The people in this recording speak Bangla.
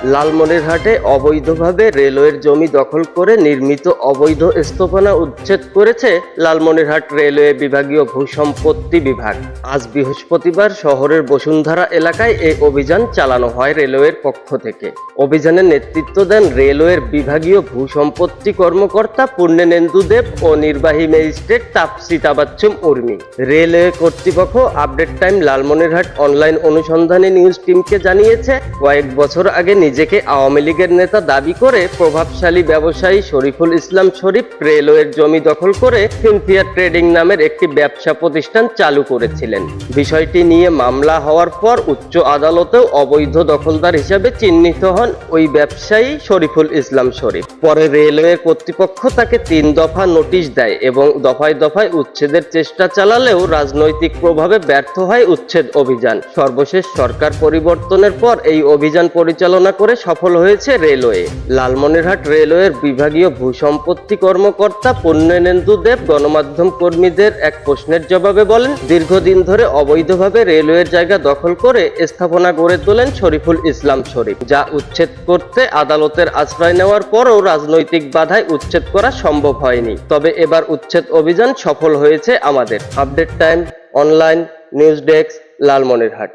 লালমনিরহাটে অবৈধভাবে রেলওয়ের জমি দখল করে নির্মিত অবৈধ স্থাপনা উচ্ছেদ করেছে লালমনিরহাট রেলওয়ে বিভাগীয় ভূসম্পত্তি বিভাগ। আজ বৃহস্পতিবার শহরের বসুন্ধরা এলাকায় এই অভিযান চালানো হয় রেলওয়ের পক্ষ থেকে। অভিযানের নেতৃত্ব দেন রেলওয়ের বিভাগীয় ভূসম্পত্তি কর্মকর্তা পূর্ণেন্দু দেব ও নির্বাহী ম্যাজিস্ট্রেট তাপসিতা বাচ্চুম উর্মি। রেলওয়ে কর্তৃপক্ষ আপডেট টাইম লালমনিরহাট অনলাইন অনুসন্ধানী নিউজ টিমকে জানিয়েছে, কয়েক বছর আগে নিজেকে আওয়ামী লীগের নেতা দাবি করে প্রভাবশালী ব্যবসায়ী শরীফুল ইসলাম শরীফ রেলওয়ের জমি দখল করে ফিনফেয়ার ট্রেডিং নামের একটি ব্যবসা প্রতিষ্ঠান চালু করেছিলেন। বিষয়টি নিয়ে মামলা হওয়ার পর উচ্চ আদালতেও অবৈধ দখলদার হিসেবে চিহ্নিত হন ওই ব্যবসায়ী শরীফুল ইসলাম শরীফ। পরে রেলওয়ে কর্তৃপক্ষ তাকে 3 দফা নোটিশ দেয় এবং দফায় দফায় উচ্ছেদের চেষ্টা চালালেও রাজনৈতিক প্রভাবে ব্যর্থ হয় উচ্ছেদ অভিযান। সর্বশেষ সরকার পরিবর্তনের পর এই অভিযান পরিচালনা করে সফল হয়েছে রেলওয়ে। লালমনিরহাট রেলওয়ের বিভাগীয় ভূসম্পত্তি কর্মকর্তা পূর্ণেন্দু দেব গণমাধ্যম কর্মীদের এক প্রশ্নের জবাবে বলেন, দীর্ঘদিন ধরে অবৈধভাবে রেলওয়ের জায়গা দখল করে স্থাপনা গড়ে তোলেন শরীফুল ইসলাম শরীফ, যা উচ্ছেদ করতে আদালতের আশ্রয় নেওয়ার পরও রাজনৈতিক বাধায় উচ্ছেদ করা সম্ভব হয়নি। তবে এবার উচ্ছেদ অভিযান সফল হয়েছে আমাদের। Update time online news desk, Lalmonirhat.